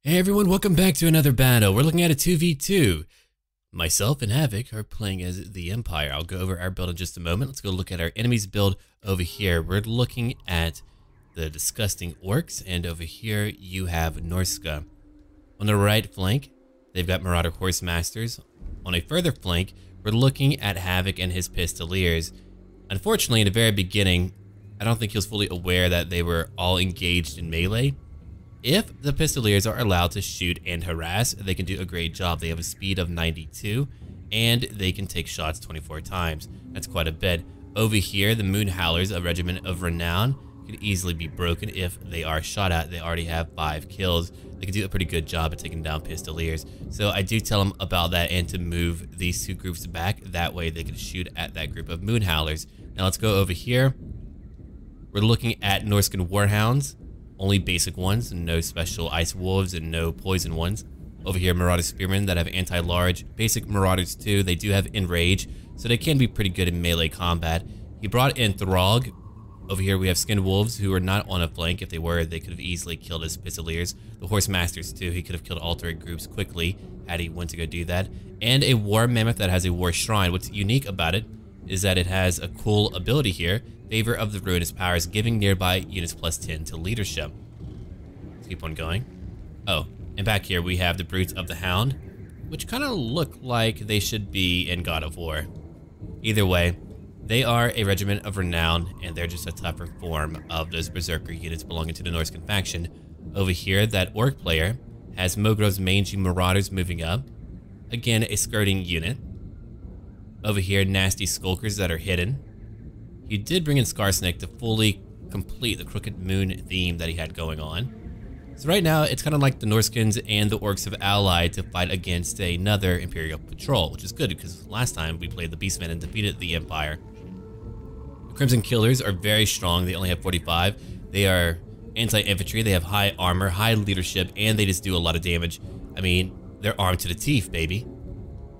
Hey everyone, welcome back to another battle. We're looking at a 2v2. Myself and Havoc are playing as the Empire. I'll go over our build in just a moment. Let's go look at our enemy's build over here. We're looking at the disgusting orcs, and over here you have Norska. On the right flank, they've got Marauder Horse Masters. On a further flank, we're looking at Havoc and his Pistoliers. Unfortunately, in the very beginning, I don't think he was fully aware that they were all engaged in melee. If the Pistoliers are allowed to shoot and harass, they can do a great job. They have a speed of 92, and they can take shots 24 times. That's quite a bit. Over here, the Moon Howlers, a regiment of renown, could easily be broken if they are shot at. They already have 5 kills. They can do a pretty good job at taking down Pistoliers. So I do tell them about that and to move these two groups back. That way they can shoot at that group of Moon Howlers. Now let's go over here. We're looking at Norscan Warhounds. Only basic ones, no special Ice Wolves and no poison ones. Over here, Marauder Spearmen that have anti-large. Basic Marauders too, they do have Enrage, so they can be pretty good in melee combat. He brought in Throg. Over here we have Skinned Wolves who are not on a flank. If they were, they could have easily killed his Pistoliers. The Horse Masters too, he could have killed all 3 groups quickly had he went to go do that. And a War Mammoth that has a War Shrine. What's unique about it is that it has a cool ability here. Favor of the Ruinous Powers, giving nearby units plus 10 to leadership. Let's keep on going. Oh, and back here we have the Brutes of the Hound, which kind of look like they should be in God of War. Either way, they are a regiment of renown, and they're just a tougher form of those Berserker units belonging to the Norscan faction. Over here, that Orc player has Mogrov's Mangy Marauders moving up. Again, a skirting unit. Over here, nasty Skulkers that are hidden. He did bring in Scarsnake to fully complete the Crooked Moon theme that he had going on. So right now, it's kind of like the Norskins and the Orcs have allied to fight against another Imperial patrol, which is good because last time we played the Beastmen and defeated the Empire. The Crimson Killers are very strong. They only have 45. They are anti-infantry. They have high armor, high leadership, and they just do a lot of damage. I mean, they're armed to the teeth, baby.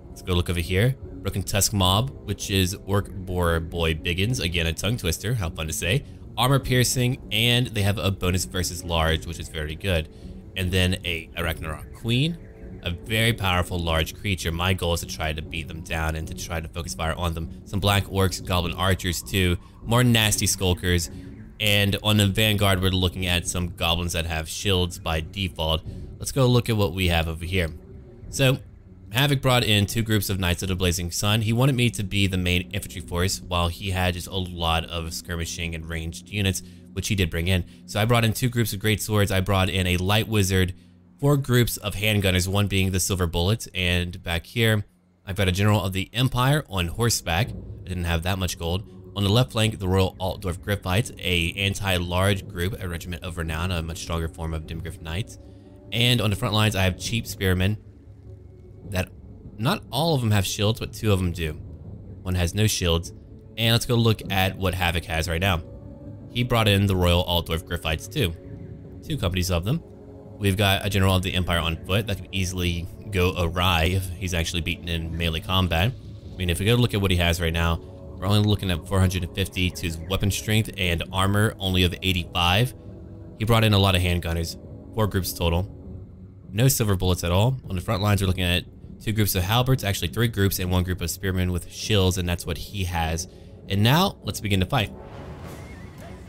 Let's go look over here. Broken Tusk Mob, which is Orc Boar Boy Biggins. Again, a tongue twister, how fun to say. Armor piercing, and they have a bonus versus large, which is very good. And then a Ragnarok Queen, a very powerful large creature. My goal is to try to beat them down and to try to focus fire on them. Some Black Orcs, Goblin Archers too, more nasty Skulkers. And on the Vanguard, we're looking at some Goblins that have shields by default. Let's go look at what we have over here. So, Havoc brought in 2 groups of Knights of the Blazing Sun. He wanted me to be the main infantry force while he had just a lot of skirmishing and ranged units, which he did bring in. So I brought in 2 groups of great swords. I brought in a light wizard, 4 groups of handgunners, one being the Silver Bullets. And back here, I've got a general of the Empire on horseback. I didn't have that much gold. On the left flank, the Royal Altdorf Griffites, a anti-large group, a regiment of renown, a much stronger form of Dimgriff Knights. And on the front lines, I have cheap spearmen. That not all of them have shields, but 2 of them do. One has no shields. And let's go look at what Havoc has right now. He brought in the Royal Altdorf Griffites too. 2 companies of them. We've got a general of the Empire on foot that could easily go awry if he's actually beaten in melee combat. I mean, if we go look at what he has right now, we're only looking at 450 to his weapon strength and armor only of 85. He brought in a lot of handgunners, 4 groups total. No silver bullets at all. On the front lines, we're looking at 2 groups of halberds, actually 3 groups, and 1 group of spearmen with shields, and that's what he has. And now, let's begin to fight.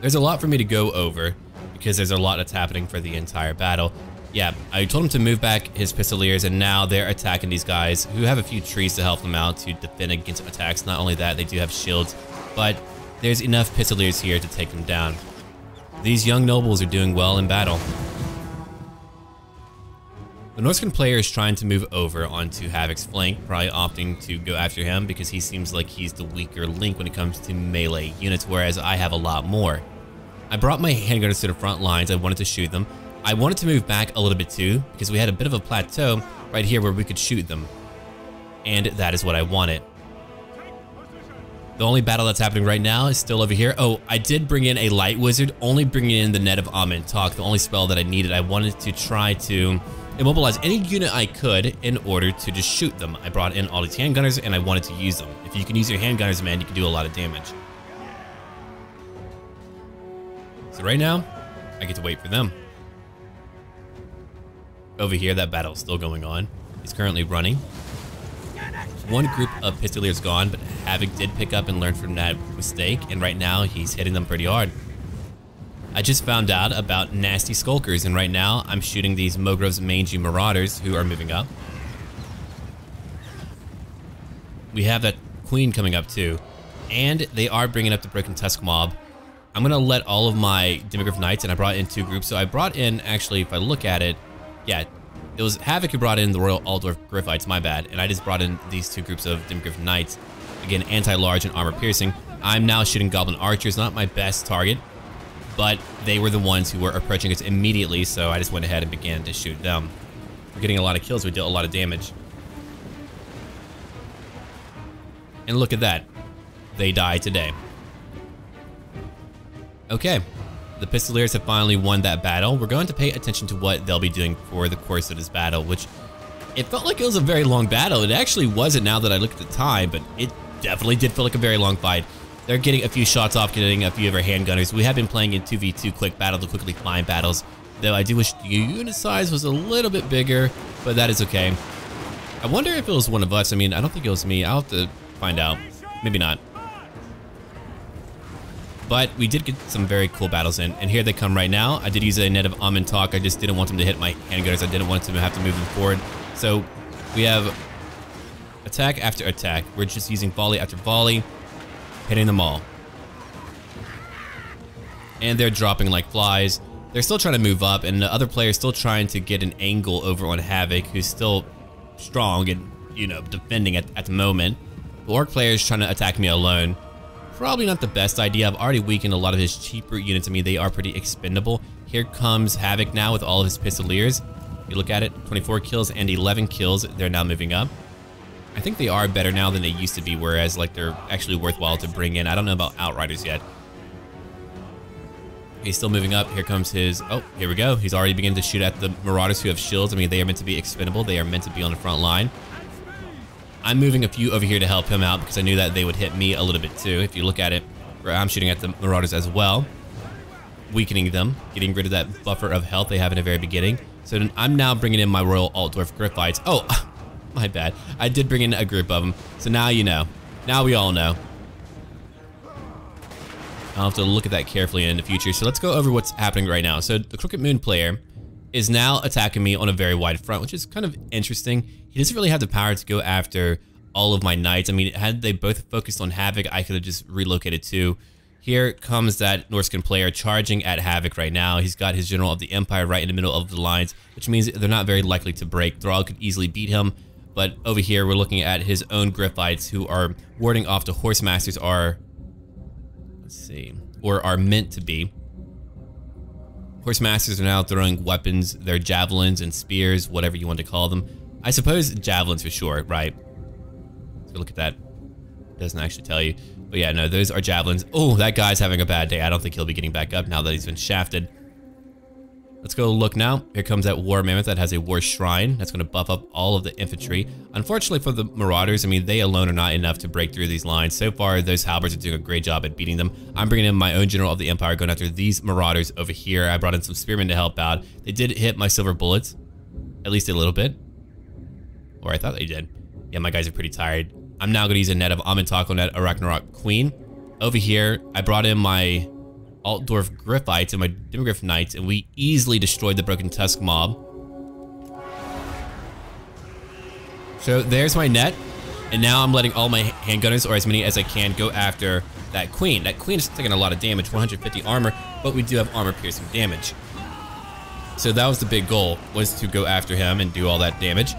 There's a lot for me to go over, because there's a lot that's happening for the entire battle. Yeah, I told him to move back his Pistoliers, and now they're attacking these guys, who have a few trees to help them out to defend against attacks. Not only that, they do have shields, but there's enough Pistoliers here to take them down. These young nobles are doing well in battle. The Norscan player is trying to move over onto Havoc's flank, probably opting to go after him because he seems like he's the weaker link when it comes to melee units, whereas I have a lot more. I brought my handgunners to the front lines. I wanted to shoot them. I wanted to move back a little bit too because we had a bit of a plateau right here where we could shoot them. And that is what I wanted. The only battle that's happening right now is still over here. Oh, I did bring in a light wizard, only bringing in the Net of Amen Talk, the only spell that I needed. I wanted to try to immobilize any unit I could in order to just shoot them. I brought in all these handgunners and I wanted to use them. If you can use your handgunners, man, you can do a lot of damage. So right now, I get to wait for them. over here, that battle's still going on. He's currently running. One group of Pistoliers gone, but Havoc did pick up and learn from that mistake, and right now he's hitting them pretty hard. I just found out about nasty skulkers, and right now I'm shooting these Mogrov's mangy marauders who are moving up. We have that queen coming up too, and they are bringing up the Broken Tusk mob. I'm gonna let all of my Demigryph Knights, and I brought in 2 groups. So I brought in, actually, if I look at it, yeah, it was Havoc who brought in the Royal Altdorf Griffites, my bad, and I just brought in these 2 groups of Demigryph Knights. Again, anti-large and armor piercing. I'm now shooting Goblin Archers, not my best target, but they were the ones who were approaching us immediately, so I just went ahead and began to shoot them. We're getting a lot of kills, we dealt a lot of damage. And look at that. They die today. Okay. The Pistoliers have finally won that battle. We're going to pay attention to what they'll be doing for the course of this battle, which it felt like it was a very long battle. It actually wasn't now that I look at the time, but it definitely did feel like a very long fight. They're getting a few shots off, getting a few of our handgunners. We have been playing in 2v2 quick battle to quickly find battles, though I do wish the unit size was a little bit bigger, but that is okay. I wonder if it was one of us. I mean, I don't think it was me. I'll have to find out. Maybe not. But we did get some very cool battles in, and here they come right now. I did use a net of Talk. I just didn't want them to hit my handgunners. I didn't want them to have to move them forward. So we have attack after attack. We're just using volley after volley, hitting them all. And they're dropping like flies. They're still trying to move up, and the other player's still trying to get an angle over on Havoc, who's still strong and, you know, defending at the moment. The Orc player's trying to attack me alone. Probably not the best idea. I've already weakened a lot of his cheaper units. I mean, they are pretty expendable. Here comes Havoc now with all of his Pistoliers. You look at it, 24 kills and 11 kills. They're now moving up. I think they are better now than they used to be, whereas like they're actually worthwhile to bring in. I don't know about Outriders yet. He's still moving up. Here comes his, oh, here we go. He's already beginning to shoot at the Marauders who have shields. I mean, they are meant to be expendable. They are meant to be on the front line. I'm moving a few over here to help him out because I knew that they would hit me a little bit too. If you look at it, where I'm shooting at the Marauders as well, weakening them, getting rid of that buffer of health they have in the very beginning. So I'm now bringing in my Royal Altdorf Griffites. Oh, my bad. I did bring in a group of them. So now you know. Now we all know. I'll have to look at that carefully in the future. So let's go over what's happening right now. So the Crooked Moon player is now attacking me on a very wide front, which is kind of interesting. He doesn't really have the power to go after all of my knights. I mean, had they both focused on Havoc, I could have just relocated too. Here comes that Norscan player charging at Havoc right now. He's got his General of the Empire right in the middle of the lines, which means they're not very likely to break. Thrall could easily beat him, but over here we're looking at his own Griffites who are warding off the Horsemasters are, let's see, or are meant to be. Horsemasters are now throwing weapons, their javelins and spears, whatever you want to call them. I suppose javelins for sure, right? Let's go look at that. It doesn't actually tell you. But yeah, no, those are javelins. Oh, that guy's having a bad day. I don't think he'll be getting back up now that he's been shafted. Let's go look now. Here comes that War Mammoth that has a War Shrine. That's going to buff up all of the infantry. Unfortunately for the Marauders, I mean, they alone are not enough to break through these lines. So far, those Halberds are doing a great job at beating them. I'm bringing in my own General of the Empire, going after these Marauders over here. I brought in some Spearmen to help out. They did hit my silver bullets, at least a little bit. Or I thought they did. Yeah, my guys are pretty tired. I'm now going to use a net of Talk on that Arachnarok Queen. Over here, I brought in my Altdorf Griffites and my Demigryph Knights, and we easily destroyed the Broken Tusk mob. So there's my net, and now I'm letting all my handgunners, or as many as I can, go after that Queen. That Queen is taking a lot of damage, 150 armor, but we do have armor-piercing damage. So that was the big goal, was to go after him and do all that damage.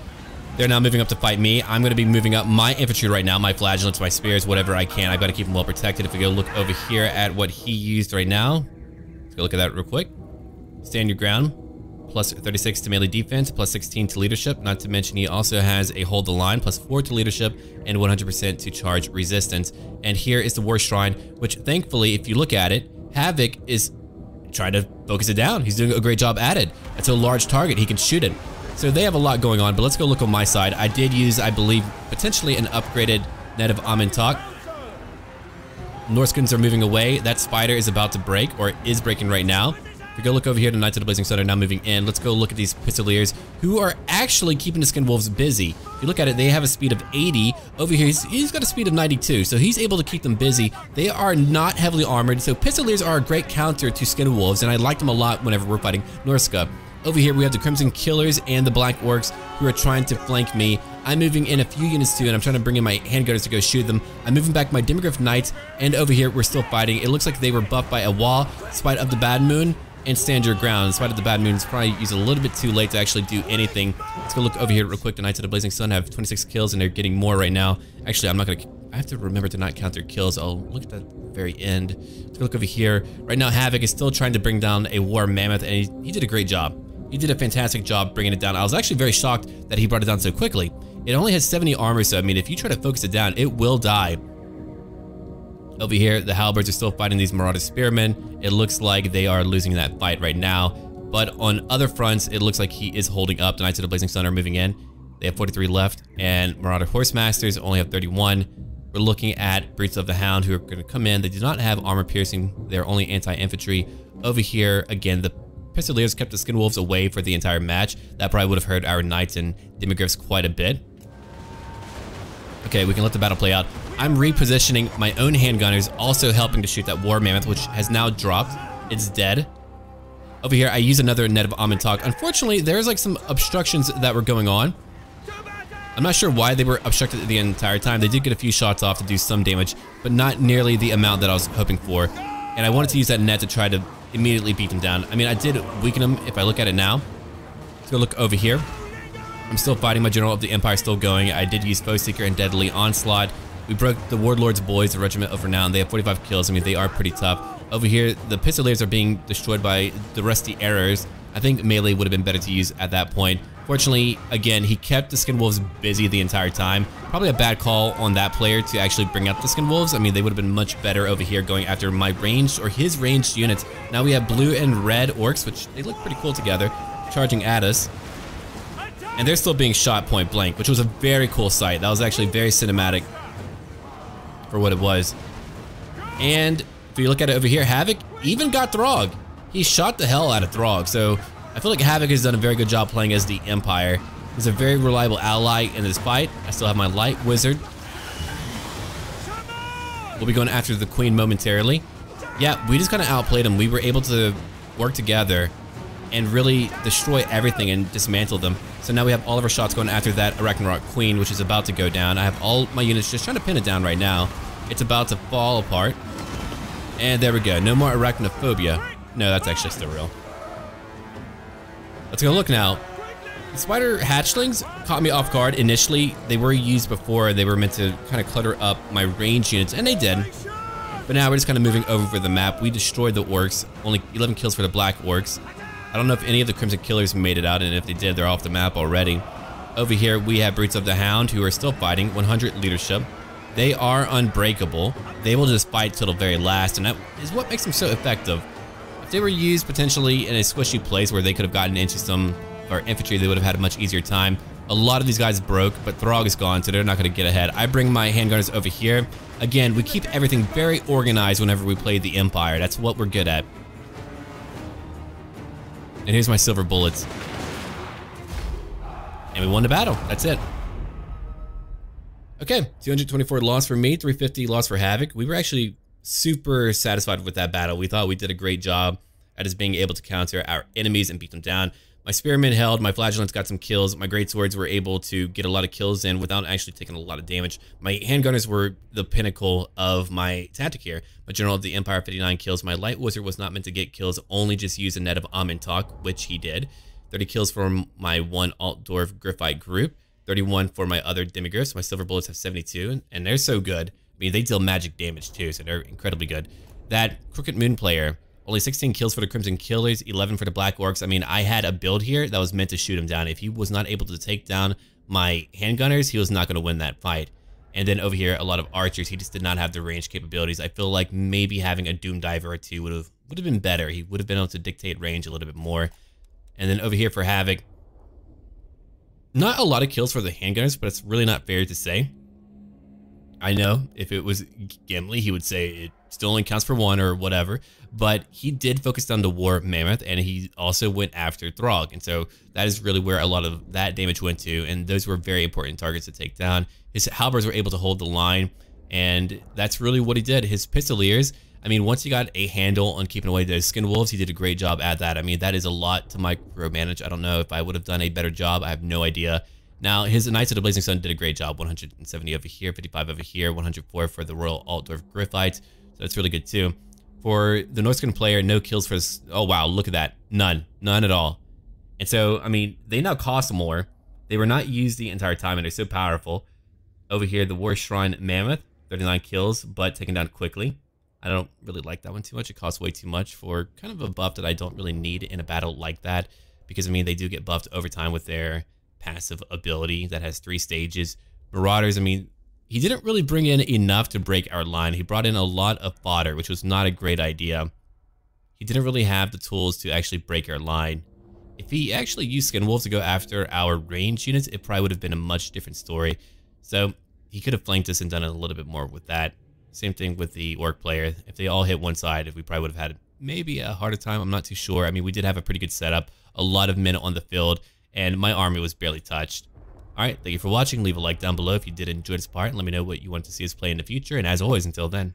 They're now moving up to fight me. I'm going to be moving up my infantry right now, my flagellants, my spears, whatever I can. I've got to keep them well protected. If we go look over here at what he used right now, let's go look at that real quick. Stand your ground, plus 36 to melee defense, plus 16 to leadership. Not to mention he also has a hold the line, plus 4 to leadership, and 100% to charge resistance. And here is the War Shrine, which thankfully, if you look at it, Havoc is trying to focus it down. He's doing a great job at it. It's a large target. He can shoot it. So they have a lot going on, but let's go look on my side. I did use, I believe, potentially an upgraded net of Talk. Norskins are moving away. That spider is about to break, or is breaking right now. We go look over here to Knights of the Blazing Sun are now moving in. Let's go look at these Pistoliers who are actually keeping the Skin Wolves busy. If you look at it, they have a speed of 80. Over here, he's got a speed of 92, so he's able to keep them busy. They are not heavily armored, so Pistoliers are a great counter to Skin Wolves, and I like them a lot whenever we're fighting Norska. Over here, we have the Crimson Killers and the Black Orcs who are trying to flank me. I'm moving in a few units too, and I'm trying to bring in my handgunners to go shoot them. I'm moving back my Demigryph Knights, and over here, we're still fighting. It looks like they were buffed by a wall, Spite of the Bad Moon, and Stand Your Ground. Spite of the Bad Moon is probably used a little bit too late to actually do anything. Let's go look over here real quick. The Knights of the Blazing Sun have 26 kills, and they're getting more right now. Actually, I'm not gonna, I have to remember to not count their kills. I'll look at the very end. Let's go look over here. Right now, Havoc is still trying to bring down a War Mammoth, and he did a great job. He did a fantastic job bringing it down. I was actually very shocked that he brought it down so quickly. It only has 70 armor, so I mean, if you try to focus it down, it will die. Over here, the Halberds are still fighting these Marauder Spearmen. It looks like they are losing that fight right now. But on other fronts, it looks like he is holding up. The Knights of the Blazing Sun are moving in. They have 43 left, and Marauder Horsemasters only have 31. We're looking at Brutes of the Hound who are going to come in. They do not have armor piercing. They're only anti-infantry. Over here, again, the Pistoliers kept the Skin Wolves away for the entire match. That probably would have hurt our Knights and Demigryphs quite a bit. Okay, we can let the battle play out. I'm repositioning my own handgunners, also helping to shoot that War Mammoth, which has now dropped. It's dead. Over here, I use another Net of Amantok. Unfortunately, there's like some obstructions that were going on. I'm not sure why they were obstructed the entire time. They did get a few shots off to do some damage, but not nearly the amount that I was hoping for. And I wanted to use that net to try to immediately beat them down. I mean, I did weaken them if I look at it now. Let's go look over here. I'm still fighting. My General of the Empire still going. I did use Foe Seeker and Deadly Onslaught. We broke the Warlord's Boys, the Regiment of Renown. They have 45 kills. I mean, they are pretty tough. Over here, the Pistoliers are being destroyed by the Rusty Arrows. I think melee would have been better to use at that point. Fortunately, again, he kept the Skin Wolves busy the entire time. Probably a bad call on that player to actually bring out the Skin Wolves. I mean, they would have been much better over here going after my ranged or his ranged units. Now we have blue and red orcs, which they look pretty cool together, charging at us. And they're still being shot point blank, which was a very cool sight. That was actually very cinematic for what it was. And if you look at it over here, Havoc even got Throg. He shot the hell out of Throg. So I feel like Havoc has done a very good job playing as the Empire. He's a very reliable ally in this fight. I still have my Light Wizard. We'll be going after the Queen momentarily. Yeah, we just kind of outplayed him. We were able to work together and really destroy everything and dismantle them. So now we have all of our shots going after that Arachnarok Queen, which is about to go down. I have all my units just trying to pin it down right now. It's about to fall apart. And there we go. No more arachnophobia. No, that's actually still real. Let's go look now. The spider hatchlings caught me off guard initially. They were used before. They were meant to kind of clutter up my range units, and they did. But now we're just kind of moving over the map. We destroyed the orcs. Only 11 kills for the black orcs. I don't know if any of the Crimson Killers made it out, and if they did, they're off the map already. Over here, we have Brutes of the Hound, who are still fighting. 100 leadership. They are unbreakable. They will just fight till the very last, and that is what makes them so effective. If they were used potentially in a squishy place where they could have gotten into some of our infantry, they would have had a much easier time. A lot of these guys broke, but Throg is gone, so they're not going to get ahead. I bring my handgunners over here. Again, we keep everything very organized whenever we play the Empire. That's what we're good at. And here's my silver bullets. And we won the battle. That's it. Okay, 224 loss for me, 350 loss for Havoc. We were actually super satisfied with that battle. We thought we did a great job at just being able to counter our enemies and beat them down. My Spearmen held, my Flagellants got some kills, my Great Swords were able to get a lot of kills in without actually taking a lot of damage. My Handgunners were the pinnacle of my tactic here. My General of the Empire, 59 kills. My Light Wizard was not meant to get kills, only just use a Net of Amantok, which he did. 30 kills for my one Altdorf Griffite group. 31 for my other Demigryphs. My Silver Bullets have 72, and they're so good. I mean, they deal magic damage too, so they're incredibly good. That Crooked Moon player, only 16 kills for the Crimson Killers, 11 for the Black Orcs. I mean, I had a build here that was meant to shoot him down. If he was not able to take down my handgunners, he was not going to win that fight. And then over here, a lot of archers. He just did not have the range capabilities. I feel like maybe having a Doom Diver or two would have been better. He would have been able to dictate range a little bit more. And then over here for Havoc, not a lot of kills for the handgunners, but it's really not fair to say. I know if it was Gimli, he would say it still only counts for one or whatever, but he did focus on the War Mammoth, and he also went after Throg, and so that is really where a lot of that damage went to, and those were very important targets to take down. His halberds were able to hold the line, and that's really what he did. His pistoliers, I mean, once he got a handle on keeping away those skin wolves, he did a great job at that. I mean, that is a lot to micromanage. I don't know if I would have done a better job. I have no idea. Now, his Knights of the Blazing Sun did a great job. 170 over here, 55 over here, 104 for the Royal Altdorf Gryphites. So that's really good too. For the Northern player, no kills for this. Oh, wow, look at that. None at all. And so, I mean, they now cost more. They were not used the entire time, and they're so powerful. Over here, the War Shrine Mammoth, 39 kills, but taken down quickly. I don't really like that one too much. It costs way too much for kind of a buff that I don't really need in a battle like that. Because, I mean, they do get buffed over time with their passive ability that has 3 stages. Marauders, I mean, he didn't really bring in enough to break our line. He brought in a lot of fodder, which was not a great idea. He didn't really have the tools to actually break our line. If he actually used Skin Wolves to go after our ranged units, it probably would have been a much different story. So he could have flanked us and done a little bit more with that. Same thing with the Orc player. If they all hit one side, we probably would have had maybe a harder time. I'm not too sure. I mean, we did have a pretty good setup, a lot of men on the field, and my army was barely touched. All right, thank you for watching. Leave a like down below if you did enjoy this part, and let me know what you want to see us play in the future. And as always, until then.